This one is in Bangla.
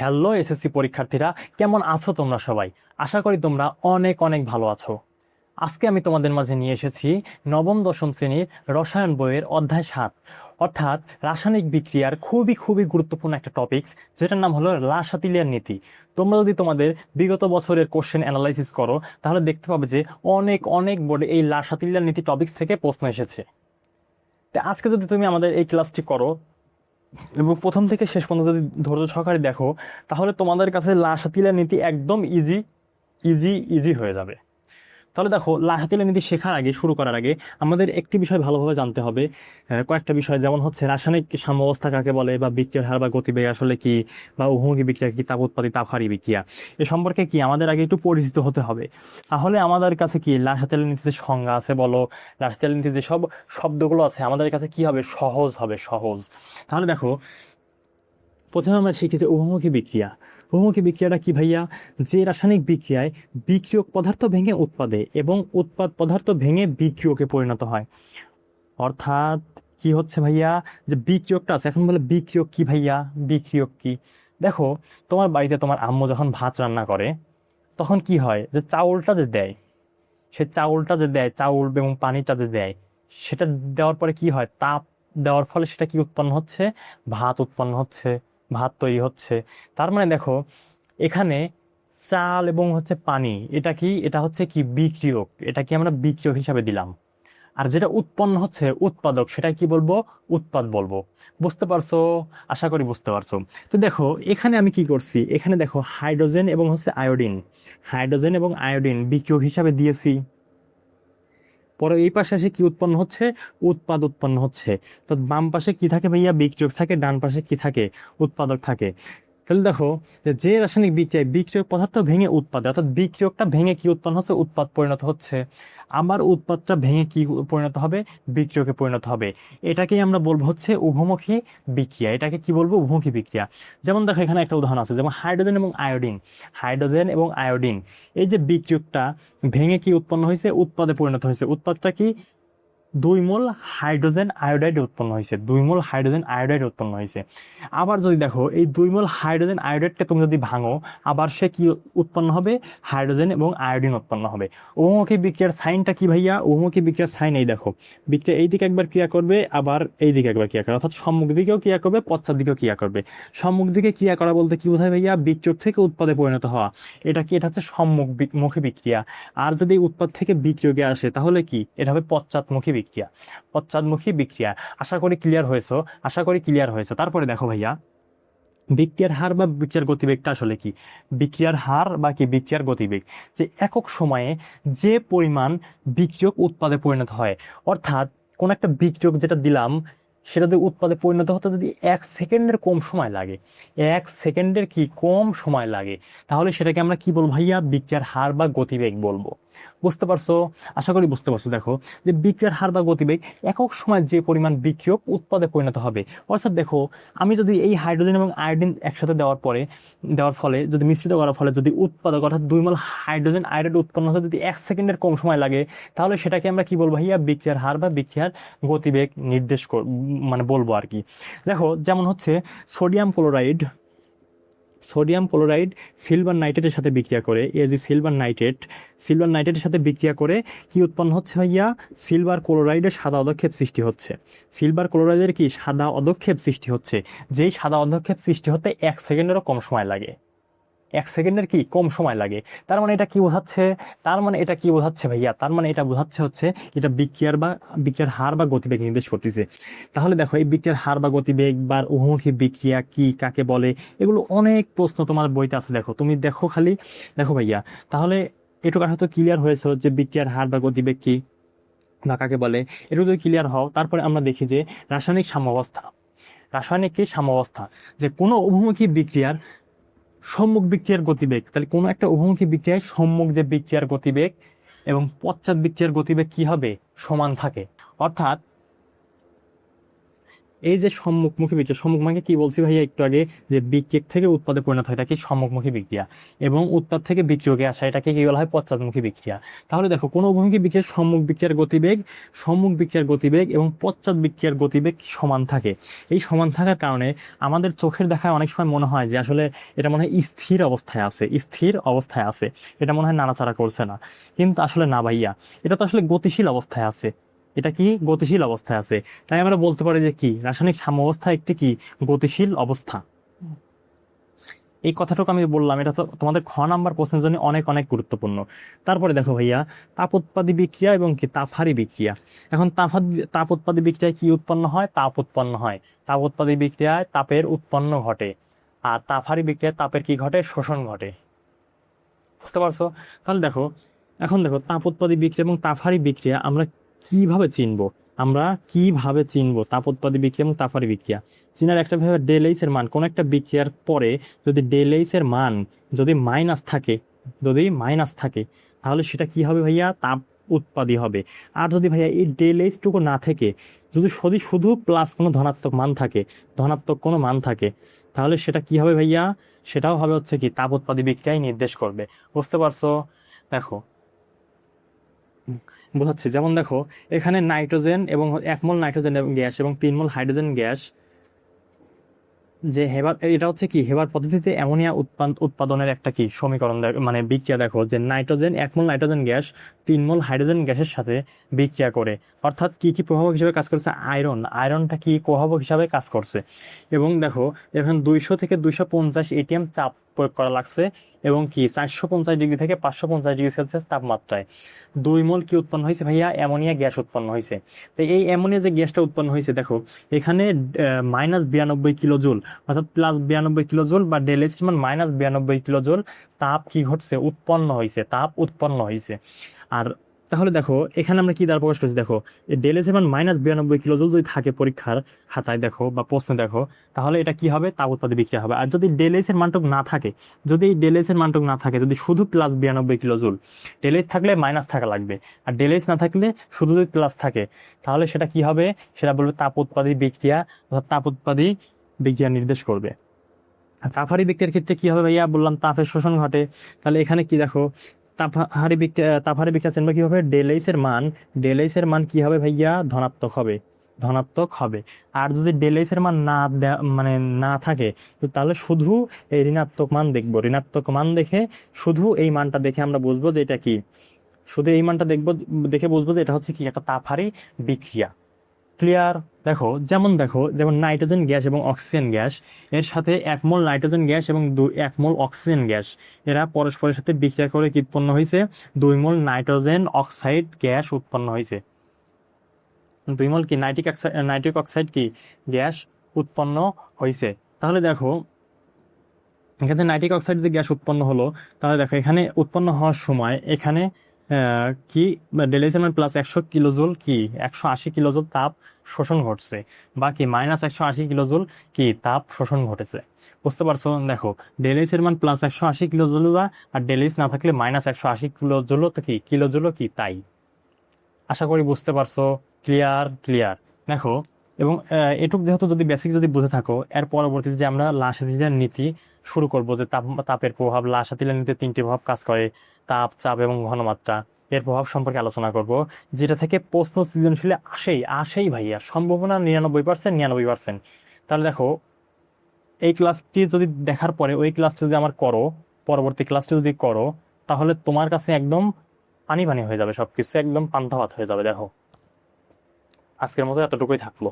হ্যালো এসএসসি পরীক্ষার্থীরা, কেমন আছো তোমরা সবাই? আশা করি তোমরা অনেক অনেক ভালো আছো। আজকে আমি তোমাদের মাঝে নিয়ে এসেছি নবম দশম শ্রেণীর রসায়ন বইয়ের অধ্যায় 7, অর্থাৎ রাসায়নিক বিক্রিয়ার খুবই খুবই গুরুত্বপূর্ণ একটা টপিকস, যেটার নাম হলো লাসাতিলিয়ার নীতি। তোমরা যদি তোমাদের বিগত বছরের কোশ্চেন অ্যানালাইসিস করো, তাহলে দেখতে পাবে যে অনেক অনেক বোর্ডে এই লাসাতিলিয়ার নীতি টপিকস থেকে প্রশ্ন এসেছে। তো আজকে যদি তুমি আমাদের এই ক্লাসটি করো এবং প্রথম থেকে শেষ পর্যন্ত যদি ধৈর্য সহকারে দেখো, তাহলে তোমাদের কাছে লাসাতিলিয়ার নীতি একদম ইজি ইজি ইজি হয়ে যাবে। তাহলে দেখো, লাসাতিলিয়ার নীতি শেখার আগে, শুরু করার আগে আমাদের একটি বিষয় ভালোভাবে জানতে হবে। কয়েকটা বিষয়, যেমন হচ্ছে রাসায়নিক সাম্যাবস্থা কাকে বলে, বা বিক্রিয়ার হার বা গতিবেগ আসলে কি, বা উহমুখী বিক্রিয়া কি, তাপ উৎপাদী তাপহারী বিক্রিয়া এ সম্পর্কে কি আমাদের আগে একটু পরিচিত হতে হবে। তাহলে আমাদের কাছে কি লাসাতিলিয়ার নীতির যে সংজ্ঞা আছে বলো, লাসাতিলিয়ার নীতির যে সব শব্দগুলো আছে আমাদের কাছে কি হবে, সহজ হবে, সহজ। তাহলে দেখো, প্রথমে আমরা শিখেছি উহমুখী বিক্রিয়া। উহমুখী বিক্রিয়াটা কি ভাইয়া? যে রাসায়নিক বিক্রিয়ায় বিক্রিয়ক পদার্থ ভেঙে উৎপাদে এবং উৎপাদ পদার্থ ভেঙে বিক্রিয়কে পরিণত হয়। অর্থাৎ কি হচ্ছে ভাইয়া, যে বিক্রিয়কটা আছে, এখন বলে বিক্রিয়ক কি ভাইয়া, বিক্রিয়ক কি? দেখো, তোমার বাড়িতে তোমার আম্মু যখন ভাত রান্না করে, তখন কি হয়, যে চাউলটা যে দেয়, সে চাউলটা যে দেয়, চাউল এবং পানিটা যে দেয়, সেটা দেওয়ার পরে কি হয়, তাপ দেওয়ার ফলে সেটা কি উৎপন্ন হচ্ছে, ভাত উৎপন্ন হচ্ছে, ভাত তৈরি হচ্ছে। তার মানে দেখো, এখানে চাল এবং হচ্ছে পানি, এটা কি, এটা হচ্ছে কি বিক্রিয়ক, এটা কি আমরা বিক্রিয়ক হিসাবে দিলাম। আর যেটা উৎপন্ন হচ্ছে উৎপাদক, সেটা কি বলবো, উৎপাদ বলবো। বুঝতে পারছো? আশা করি বুঝতে পারছো। তো দেখো, এখানে আমি কি করছি, এখানে দেখো হাইড্রোজেন এবং হচ্ছে আয়োডিন, হাইড্রোজেন এবং আয়োডিন বিক্রিয়ক হিসাবে দিয়েছি। পরে এই পাশে এসে কি উৎপন্ন হচ্ছে, উৎপাদ উৎপন্ন হচ্ছে। তো বাম পাশে কি থাকে ভাইয়া, বিক্রিয়ক থাকে, ডান পাশে কি থাকে, উৎপাদক থাকে। তাহলে দেখো, যে রাসায়নিক বিক্রিয়ায় বিক্রিয়ক পদার্থ ভেঙে উৎপাদে, অর্থাৎ বিক্রিয়কটা ভেঙে কি উৎপন্ন হচ্ছে, উৎপাদ পরিণত হচ্ছে। আবার উৎপাদটা ভেঙে কি পরিণত হবে, বিক্রিয়কে পরিণত হবে। এটাকেই আমরা বলবো হচ্ছে উভমুখী বিক্রিয়া। এটাকে কি বলবো, উভমুখী বিক্রিয়া। যেমন দেখো, এখানে একটা উদাহরণ আছে, যেমন হাইড্রোজেন এবং আয়োডিন। হাইড্রোজেন এবং আয়োডিন, এই যে বিক্রিয়কটা ভেঙে কি উৎপন্ন হয়েছে, উৎপাদে পরিণত হয়েছে। উৎপাদটা কি, 2 মোল হাইড্রোজেন আয়োডাইড উৎপন্ন হয়েছে, 2 মোল হাইড্রোজেন আয়োডাইড উৎপন্ন হয়েছে। আবার যদি দেখো, এই 2 মোল হাইড্রোজেন আয়োডাইডকে তুমি যদি ভাঙো, আবার সে কি উৎপন্ন হবে, হাইড্রোজেন এবং আয়োডিন উৎপন্ন হবে। উভমুখী বিক্রিয়ার সাইনটা কি ভাইয়া, উভমুখী বিক্রিয়ার সাইন এই দেখো, বিক্রিয়া এই দিকে একবার ক্রিয়া করবে, আবার এই দিকে একবার ক্রিয়া করবে, অর্থাৎ সম্মুখ দিকেও ক্রিয়া করবে, পশ্চাৎ দিকেও ক্রিয়া করবে। সম্মুখ দিকে ক্রিয়া করা বলতে কি বোঝায় ভাইয়া, বিক্রিয়ক থেকে উৎপাদে পরিণত হওয়া। এটা কি, এটা হচ্ছে সম্মুখী বিক্রিয়া। আর যদি উৎপাদ থেকে বিক্রিয়কে আসে, তাহলে কি, এটা হবে পশ্চাৎমুখী বিক্রিয়া, পশ্চাৎমুখী বিক্রিয়া। আশা করি ক্লিয়ার হয়েছে, আশা করি ক্লিয়ার হয়েছে। তারপরে দেখো ভাইয়া, বিক্রিয়ার হার বা বিক্রিয়ার গতিবেগটা আসলে কি? বিক্রিয়ার হার বা কি, বিক্রিয়ার গতিবেগ, যে একক সময়ে যে পরিমাণ বিক্রিয়ক উৎপাদে পরিণত হয়। অর্থাৎ কোন একটা বিক্রিয়ক যেটা দিলাম, সেটা যদি উৎপাদে পরিণত হতে যদি 1 সেকেন্ডের কম সময় লাগে, 1 সেকেন্ডের কি কম সময় লাগে, তাহলে সেটাকে আমরা কি বলবো ভাইয়া, বিক্রিয়ার হার বা গতিবেগ বলবো। বুঝতে পারছো? আশা করি বুঝতে পারছো। দেখো, যে বিক্রিয়ার হার বা গতিবেগ, একক সময় যে পরিমাণ বিক্রিয়ক উৎপাদে পরিণত হবে। অর্থাৎ দেখো, আমি যদি এই হাইড্রোজেন এবং আয়োডিন একসাথে দেওয়ার ফলে, যদি মিশ্রিত করার ফলে যদি উৎপাদক, অর্থাৎ 2 মোল হাইড্রোজেন আয়োডাইড উৎপন্ন হতে যদি 1 সেকেন্ডের কম সময় লাগে, তাহলে সেটাকে আমরা কি বলবো ভাইয়া, বিক্রিয়ার হার বা বিক্রিয়ার গতিবেগ নির্দেশ মানে বলবো আর কি। দেখো, যেমন হচ্ছে sodium chloride, sodium chloride silver নাইট্রেটের সাথে বিক্রিয়া করে, এই যে সিলভার নাইট্রেটের সাথে বিক্রিয়া করে কি উৎপন্ন হচ্ছে ভাইয়া, সিলভার ক্লোরাইডের সাদা অধক্ষেপ সৃষ্টি হচ্ছে। সিলভার ক্লোরাইডের কি, সাদা অধক্ষেপ সৃষ্টি হচ্ছে। যেই সাদা অধক্ষেপ সৃষ্টি হতে 1 সেকেন্ডেরও কম সময় লাগে, 1 সেকেন্ডের কি কম সময় লাগে। তার মানে এটা কি বোঝাচ্ছে, তার মানে এটা কি বোঝাচ্ছে ভাইয়া, তার মানে এটা বোঝাচ্ছে হচ্ছে, এটা বিক্রিয়ার হার বা গতিবেগ নির্দেশ করতেছে। তাহলে দেখো, এই বিক্রিয়ার হার বা গতিবেগ বা উভমুখী বিক্রিয়া কি, কাকে বলে, এগুলো অনেক প্রশ্ন তোমার বইতে আছে। দেখো, তুমি দেখো, খালি দেখো ভাইয়া। তাহলে এটুকু হয়তো ক্লিয়ার হয়েছে যে বিক্রিয়ার হার বা গতিবেগ কি বা কাকে বলে। এটুকু যদি ক্লিয়ার হও, তারপরে আমরা দেখি যে রাসায়নিক সাম্যাবস্থা। রাসায়নিক কি সাম্যাবস্থা, যে কোনো উভমুখী বিক্রিয়ার সম্মুখ বিক্রিয়ার গতিবেগ, তাহলে কোনো একটা উভমুখী বিক্রিয়ায় সম্মুখ যে বিক্রিয়ার গতিবেগ এবং পশ্চাৎ বিক্রিয়ার গতিবেগ কি হবে, সমান থাকে। অর্থাৎ এই যে সম্মুখমুখী বিক্রিয়া, সম্মুখমুখী কি বলছি ভাইয়া একটু আগে, যে বিক্রিয়ক থেকে উৎপাদে পরিণত হয় এটাকে সম্মুখমুখী বিক্রিয়া, এবং উৎপাদ থেকে বিক্রিয়কে আসা এটাকে কি বলা হয় পশ্চাৎমুখী বিক্রিয়া। তাহলে দেখো কোনো অভিমুখী বিক্রিয়ার সম্মুখ বিক্রিয়ার গতিবেগ এবং পশ্চাৎ বিক্রিয়ার গতিবেগ সমান থাকে। এই সমান থাকার কারণে আমাদের চোখের দেখায় অনেক সময় মনে হয় যে আসলে এটা মনে হয় স্থির অবস্থায় আছে, এটা মনে হয় নাড়াচাড়া করছে না, কিন্তু আসলে না ভাইয়া, এটা তো আসলে গতিশীল অবস্থায় আছে, এটা কি গতিশীল অবস্থায় আছে। তাই আমরা বলতে পারি যে কি রাসায়নিক সাম্যাবস্থা একটি কি গতিশীল অবস্থা। এই কথাটুকু আমি বললাম, এটা তো তোমাদের খ নাম্বার প্রশ্নের জন্য অনেক অনেক গুরুত্বপূর্ণ। তারপরে দেখো ভাইয়া, তাপোৎপাদী বিক্রিয়া এবং কি তাপহারী বিক্রিয়া। এখন তাপোৎপাদী বিক্রিয়ায় কি উৎপন্ন হয়? তাপ উৎপন্ন হয়। তাপোৎপাদী বিক্রিয়ায় তাপের উৎপন্ন ঘটে, আর তাপহারী বিক্রিয়ায় তাপের কি ঘটে? শোষণ ঘটে। বুঝতে পারছো? তাহলে দেখো, এখন দেখো তাপোৎপাদী বিক্রিয়া এবং তাপহারী বিক্রিয়া কিভাবে চিনবো আমরা কিভাবে চিনবো তাপোৎপাদী বিক্রিয়া এবং তাপহারী বিক্রিয়া? চিনার একটা ভাবে ডেল এইচ এর মান, কোন একটা বিক্রিয়ার পরে যদি ডেল এইচ এর মান যদি মাইনাস থাকে তাহলে সেটা কি হবে ভাইয়া? তাপ উৎপাদী হবে। আর যদি ভাইয়া এই ডেল এইচ টুকু না থেকে যদি শুধু প্লাস কোনো ধনাত্মক কোনো মান থাকে তাহলে সেটা কি হবে ভাইয়া? সেটাও হবে হচ্ছে কি তাপ উৎপাদী বিক্রিয়ায় নির্দেশ করবে। বুঝতে পারছো? দেখো বোঝাচ্ছি, যেমন দেখো এখানে নাইট্রোজেন এবং 1 মোল নাইট্রোজেন গ্যাস এবং 3 মোল হাইড্রোজেন গ্যাস, যে এটা হচ্ছে কি হেবার পদ্ধতিতে অ্যামোনিয়া উৎপাদনের একটা কি সমীকরণ মানে বিক্রিয়া। দেখো যে 1 মোল নাইট্রোজেন গ্যাস 3 মোল হাইড্রোজেন গ্যাসের সাথে বিক্রিয়া করে, অর্থাৎ কি কি প্রভাবক হিসেবে কাজ করছে? আয়রনটা কি প্রভাবক হিসাবে কাজ করছে। এবং দেখো এখানে 200 থেকে 250 এটিএম চাপ প্রয়োগ করা লাগছে, এবং কি 450 ডিগ্রি থেকে 550 ডিগ্রি সেলসিয়াস তাপমাত্রায় 2 মোল কি উৎপন্ন হয়েছে ভাইয়া? অ্যামোনিয়া গ্যাস উৎপন্ন হয়েছে। তো এই অ্যামোনিয়া যে গ্যাসটা উৎপন্ন হয়েছে, দেখো এখানে -92 কিলো জুল, অর্থাৎ +92 কিলো জুল বা ডেল এইচ মান -92 কিলো জুল তাপ কি ঘটছে? তাপ উৎপন্ন হয়েছে। আর তাহলে দেখো এখানে আমরা কি দ্বারা প্রকাশ করছি? দেখো ডেল এইচ মান -92 কিলো জুল যদি থাকে পরীক্ষার খাতায় দেখো বা প্রশ্নে দেখো, তাহলে এটা কি হবে? তাপ উৎপাদী বিক্রিয়া হবে। আর যদি ডেল এইচ এর মানটুক না থাকে, যদি শুধু +92 কিলো জুল, ডেল এইচ থাকলে মাইনাস থাকা লাগবে, আর ডেল এইচ না থাকলে শুধু যদি প্লাস থাকে, তাহলে সেটা কি হবে? সেটা বলবে তাপ উৎপাদী বিক্রিয়া, অর্থাৎ তাপ উৎপাদী বিক্রিয়া নির্দেশ করবে। আর তাপহারী বিক্রিয়ার ক্ষেত্রে কি হবে ভাইয়া? বললাম তাপের শোষণ ঘটে। তাহলে এখানে কি দেখো, তাপহারী বিক্রিয়া চিনবে কিভাবে? ডেল এইচ এর মান কি হবে ভাইয়া? ধনাত্মক হবে। আর যদি ডেল এইচ এর মান মানে না থাকে, তো তাহলে শুধু এই ঋণাত্মক মান দেখে শুধু এই মানটা দেখে আমরা বুঝবো যে এটা কি, শুধু এই মানটা দেখে বুঝবো যে এটা হচ্ছে কি একটা তাপহারী বিক্রিয়া। ক্লিয়ার? যেমন নাইট্রোজেন গ্যাস এবং অক্সিজেন গ্যাস এর সাথে 1 মোল নাইট্রোজেন গ্যাস এবং 1 মোল অক্সিজেন গ্যাস, এরা পরস্পরের সাথে বিক্রিয়া করে কি উৎপন্ন হয়েছে? 2 মোল নাইট্রোজেন অক্সাইড গ্যাস উৎপন্ন হয়েছে। 2 মোল কি নাইট্রিক অক্সাইড কি গ্যাস উৎপন্ন হয়েছে। তাহলে দেখো এখানে নাইট্রিক অক্সাইড যে গ্যাস উৎপন্ন হলো, তাহলে দেখো এখানে উৎপন্ন হওয়ার সময় এখানে কি ডেলিসিয়াম +100 কিলোজুল কি 180 কিলোজুল তাপ শোষণ ঘটছে, বা কি -180 কিলোজুল কি তাপ শোষণ ঘটেছে। বুঝতে পারছো? দেখো ডেলিসিয়াম +180 কিলোজুল, আর ডেলিস না থাকলে -180 কিলোজুলও তো কি কি তাই। আশা করি বুঝতে পারছো। ক্লিয়ার। দেখো, এবং এটুক যেহেতু যদি বেসিক যদি বুঝে থাকো, এর পরবর্তীতে যে আমরা লাসাতিলিয়ার নীতি শুরু করব, যে তাপের প্রভাব, লাসাতিলিয়ার নীতিতে 3টি প্রভাব কাজ করে: তাপ, চাপ এবং ঘনমাত্রা। এর প্রভাব সম্পর্কে আলোচনা করব, যেটা থেকে প্রশ্ন সৃজনশীলে আসেই ভাইয়া, সম্ভাবনা 99%। তাহলে দেখো এই ক্লাসটি যদি দেখার পরে ওই ক্লাসটি যদি আমার করো, পরবর্তী ক্লাসটি যদি করো, তাহলে তোমার কাছে একদম পানি হয়ে যাবে, সবকিছু একদম পান্তা ভাত হয়ে যাবে। দেখো আজকের মতো এতটুকুই থাকলো।